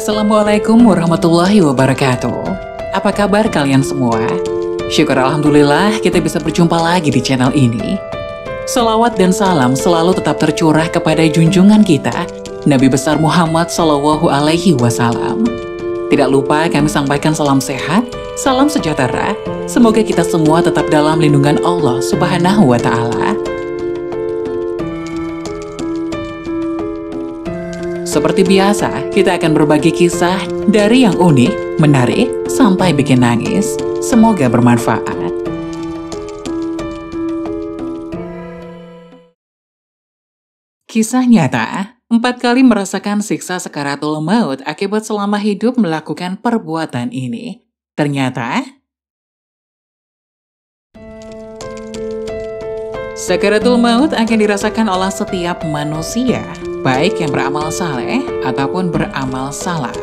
Assalamualaikum warahmatullahi wabarakatuh. Apa kabar kalian semua? Syukur Alhamdulillah kita bisa berjumpa lagi di channel ini. Salawat dan salam selalu tetap tercurah kepada junjungan kita, Nabi besar Muhammad Shallallahu Alaihi Wasallam. Tidak lupa kami sampaikan salam sehat, salam sejahtera. Semoga kita semua tetap dalam lindungan Allah Subhanahu wa Ta'ala. Seperti biasa, kita akan berbagi kisah dari yang unik, menarik, sampai bikin nangis. Semoga bermanfaat. Kisah nyata, 4 kali merasakan siksa sakaratul maut akibat selama hidup melakukan perbuatan ini. Ternyata, sakaratul maut akan dirasakan oleh setiap manusia, baik yang beramal saleh ataupun beramal salah.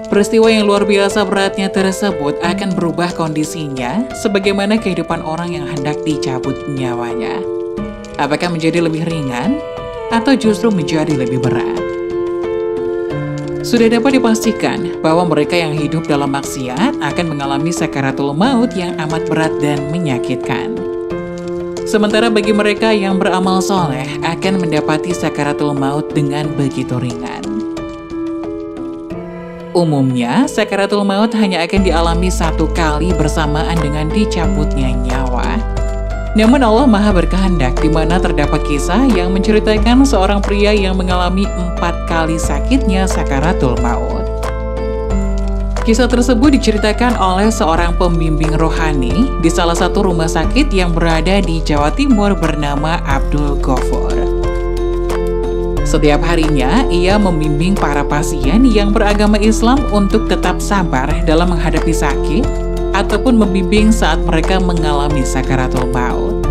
Peristiwa yang luar biasa beratnya tersebut akan berubah kondisinya sebagaimana kehidupan orang yang hendak dicabut nyawanya. Apakah menjadi lebih ringan atau justru menjadi lebih berat? Sudah dapat dipastikan bahwa mereka yang hidup dalam maksiat akan mengalami sakaratul maut yang amat berat dan menyakitkan. Sementara bagi mereka yang beramal soleh akan mendapati sakaratul maut dengan begitu ringan. Umumnya, sakaratul maut hanya akan dialami 1 kali bersamaan dengan dicabutnya nyawa. Namun Allah Maha berkehendak di mana terdapat kisah yang menceritakan seorang pria yang mengalami 4 kali sakitnya sakaratul maut. Kisah tersebut diceritakan oleh seorang pembimbing rohani di salah satu rumah sakit yang berada di Jawa Timur bernama Abdul Ghafur. Setiap harinya, ia membimbing para pasien yang beragama Islam untuk tetap sabar dalam menghadapi sakit ataupun membimbing saat mereka mengalami sakaratul maut.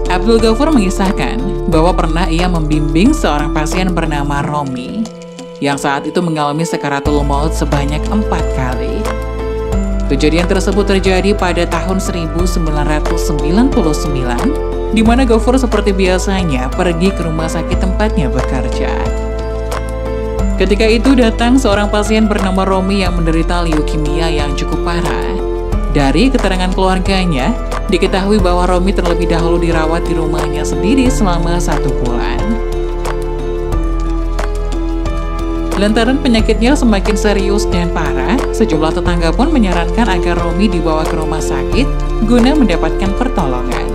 Abdul Ghafur mengisahkan bahwa pernah ia membimbing seorang pasien bernama Romi yang saat itu mengalami sakaratul maut sebanyak 4 kali. Kejadian tersebut terjadi pada tahun 1999, di mana Ghafur seperti biasanya pergi ke rumah sakit tempatnya bekerja. Ketika itu datang seorang pasien bernama Romi yang menderita leukemia yang cukup parah. Dari keterangan keluarganya, diketahui bahwa Romi terlebih dahulu dirawat di rumahnya sendiri selama 1 bulan. Lantaran penyakitnya semakin serius dan parah, sejumlah tetangga pun menyarankan agar Romi dibawa ke rumah sakit guna mendapatkan pertolongan.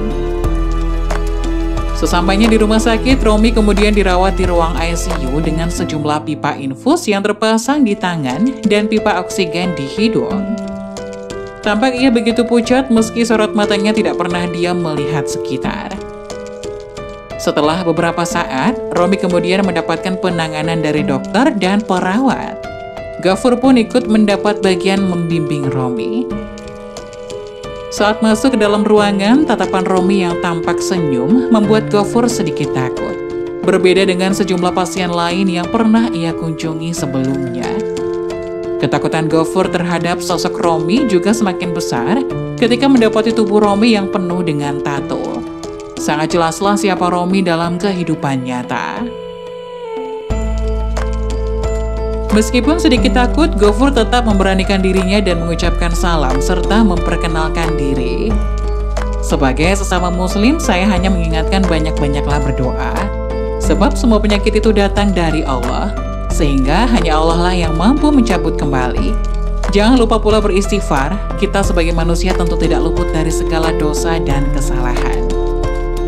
Sesampainya di rumah sakit, Romi kemudian dirawat di ruang ICU dengan sejumlah pipa infus yang terpasang di tangan dan pipa oksigen di hidung. Tampak ia begitu pucat meski sorot matanya tidak pernah diam melihat sekitar. Setelah beberapa saat, Romi kemudian mendapatkan penanganan dari dokter dan perawat. Ghafur pun ikut mendapat bagian membimbing Romi. Saat masuk ke dalam ruangan, tatapan Romi yang tampak senyum membuat Ghafur sedikit takut. Berbeda dengan sejumlah pasien lain yang pernah ia kunjungi sebelumnya. Ketakutan Ghafur terhadap sosok Romi juga semakin besar ketika mendapati tubuh Romi yang penuh dengan tato. Sangat jelaslah siapa Romi dalam kehidupan nyata. Meskipun sedikit takut, Ghafur tetap memberanikan dirinya dan mengucapkan salam serta memperkenalkan diri. Sebagai sesama muslim, saya hanya mengingatkan banyak-banyaklah berdoa. Sebab semua penyakit itu datang dari Allah, sehingga hanya Allah lah yang mampu mencabut kembali. Jangan lupa pula beristighfar, kita sebagai manusia tentu tidak luput dari segala dosa dan kesalahan.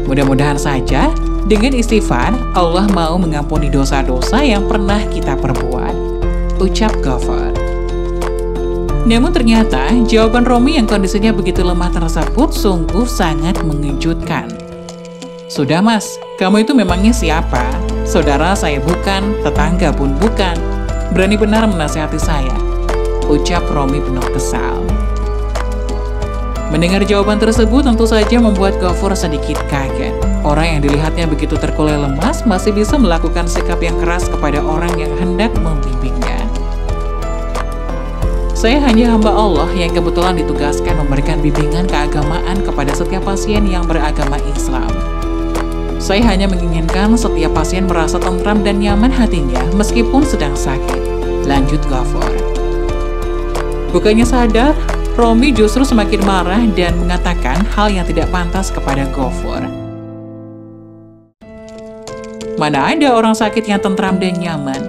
Mudah-mudahan saja, dengan istighfar, Allah mau mengampuni dosa-dosa yang pernah kita perbuat. Ucap Ghafur. Namun ternyata, jawaban Romi yang kondisinya begitu lemah tersebut sungguh sangat mengejutkan. Sudah mas, kamu itu memangnya siapa? Saudara saya bukan, tetangga pun bukan. Berani benar menasihati saya. Ucap Romi penuh kesal. Mendengar jawaban tersebut tentu saja membuat Ghafur sedikit kaget. Orang yang dilihatnya begitu terkulai lemas masih bisa melakukan sikap yang keras kepada orang yang hendak membimbingnya. Saya hanya hamba Allah yang kebetulan ditugaskan memberikan bimbingan keagamaan kepada setiap pasien yang beragama Islam. Saya hanya menginginkan setiap pasien merasa tentram dan nyaman hatinya meskipun sedang sakit. Lanjut Ghaffur. Bukannya sadar, Romi justru semakin marah dan mengatakan hal yang tidak pantas kepada Ghaffur. Mana ada orang sakit yang tentram dan nyaman?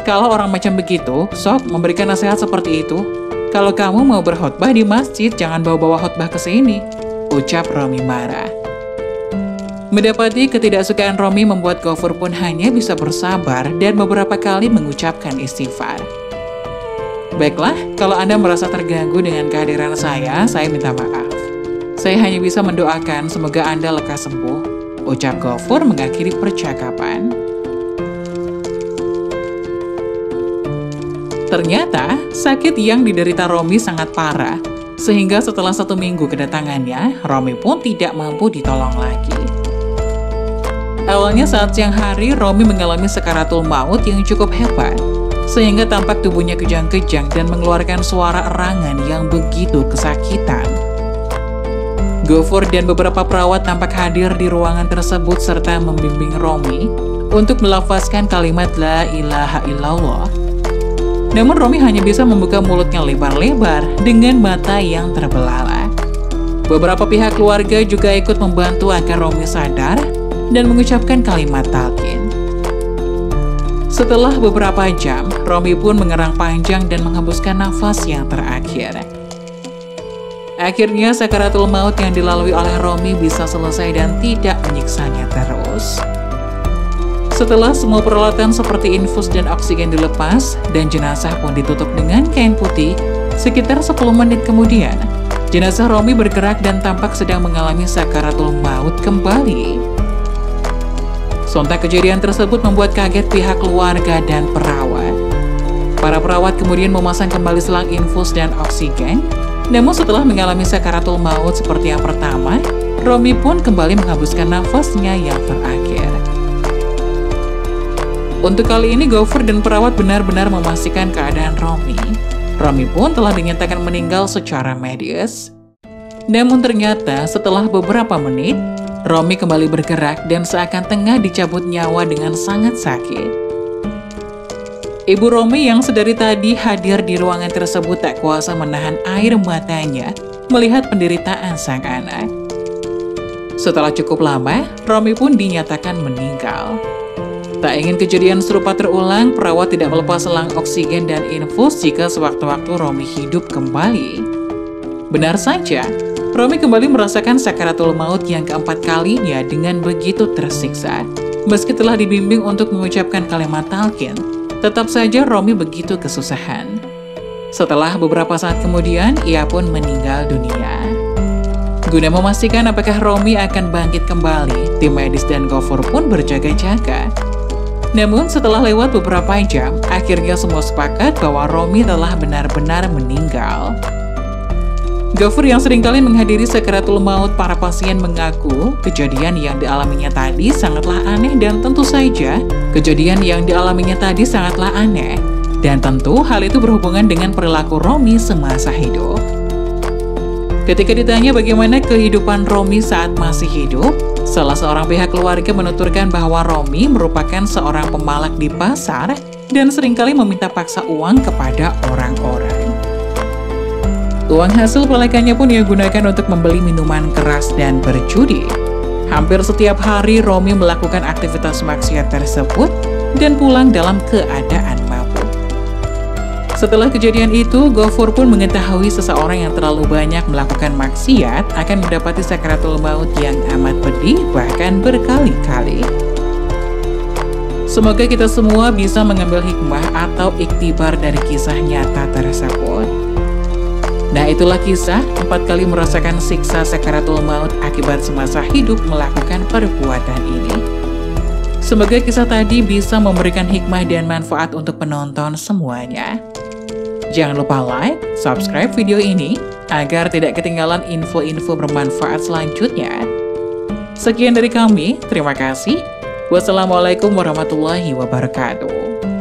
Kalau orang macam begitu, sok memberikan nasihat seperti itu. Kalau kamu mau berkhotbah di masjid, jangan bawa-bawa khotbah ke sini, ucap Romi marah. Mendapati ketidaksukaan Romi membuat Ghaffur pun hanya bisa bersabar dan beberapa kali mengucapkan istighfar. Baiklah, kalau Anda merasa terganggu dengan kehadiran saya minta maaf. Saya hanya bisa mendoakan semoga Anda lekas sembuh, ucap Ghaffur mengakhiri percakapan. Ternyata, sakit yang diderita Romi sangat parah, sehingga setelah 1 minggu kedatangannya, Romi pun tidak mampu ditolong lagi. Awalnya saat siang hari, Romi mengalami sakaratul maut yang cukup hebat, sehingga tampak tubuhnya kejang-kejang dan mengeluarkan suara erangan yang begitu kesakitan. Ghaffur dan beberapa perawat tampak hadir di ruangan tersebut serta membimbing Romi untuk melafazkan kalimat La ilaha illallah. Namun Romi hanya bisa membuka mulutnya lebar-lebar dengan mata yang terbelalak. Beberapa pihak keluarga juga ikut membantu agar Romi sadar dan mengucapkan kalimat talqin. Setelah beberapa jam, Romi pun mengerang panjang dan menghembuskan nafas yang terakhir. Akhirnya sakaratul maut yang dilalui oleh Romi bisa selesai dan tidak menyiksanya terus. Setelah semua peralatan seperti infus dan oksigen dilepas, dan jenazah pun ditutup dengan kain putih, sekitar 10 menit kemudian, jenazah Romi bergerak dan tampak sedang mengalami sakaratul maut kembali. Sontak kejadian tersebut membuat kaget pihak keluarga dan perawat. Para perawat kemudian memasang kembali selang infus dan oksigen, namun setelah mengalami sakaratul maut seperti yang pertama, Romi pun kembali menghembuskan nafasnya yang terakhir. Untuk kali ini, Ghaffur dan perawat benar-benar memastikan keadaan Romi. Romi pun telah dinyatakan meninggal secara medis. Namun ternyata setelah beberapa menit, Romi kembali bergerak dan seakan tengah dicabut nyawa dengan sangat sakit. Ibu Romi yang sedari tadi hadir di ruangan tersebut tak kuasa menahan air matanya melihat penderitaan sang anak. Setelah cukup lama, Romi pun dinyatakan meninggal. Tak ingin kejadian serupa terulang, perawat tidak melepas selang oksigen dan infus jika sewaktu-waktu Romi hidup kembali. Benar saja, Romi kembali merasakan sakaratul maut yang keempat kalinya dengan begitu tersiksa. Meski telah dibimbing untuk mengucapkan kalimat talqin, tetap saja Romi begitu kesusahan. Setelah beberapa saat kemudian, ia pun meninggal dunia. Guna memastikan apakah Romi akan bangkit kembali, tim medis dan Ghaffur pun berjaga-jaga. Namun setelah lewat beberapa jam, akhirnya semua sepakat bahwa Romi telah benar-benar meninggal. Ghaffur yang seringkali menghadiri sakaratul maut para pasien mengaku kejadian yang dialaminya tadi sangatlah aneh dan tentu saja Dan tentu hal itu berhubungan dengan perilaku Romi semasa hidup. Ketika ditanya bagaimana kehidupan Romi saat masih hidup, salah seorang pihak keluarga menuturkan bahwa Romi merupakan seorang pemalak di pasar dan seringkali meminta paksa uang kepada orang-orang. Uang hasil pelekannya pun ia gunakan untuk membeli minuman keras dan berjudi. Hampir setiap hari Romi melakukan aktivitas maksiat tersebut dan pulang dalam keadaan mabuk. Setelah kejadian itu, Ghaffur pun mengetahui seseorang yang terlalu banyak melakukan maksiat akan mendapati sakaratul maut yang amat pedih bahkan berkali-kali. Semoga kita semua bisa mengambil hikmah atau iktibar dari kisah nyata tersebut. Nah, itulah kisah 4 kali merasakan siksa sakaratul maut akibat semasa hidup melakukan perbuatan ini. Semoga kisah tadi bisa memberikan hikmah dan manfaat untuk penonton semuanya. Jangan lupa like, subscribe video ini agar tidak ketinggalan info-info bermanfaat selanjutnya. Sekian dari kami, terima kasih. Wassalamualaikum warahmatullahi wabarakatuh.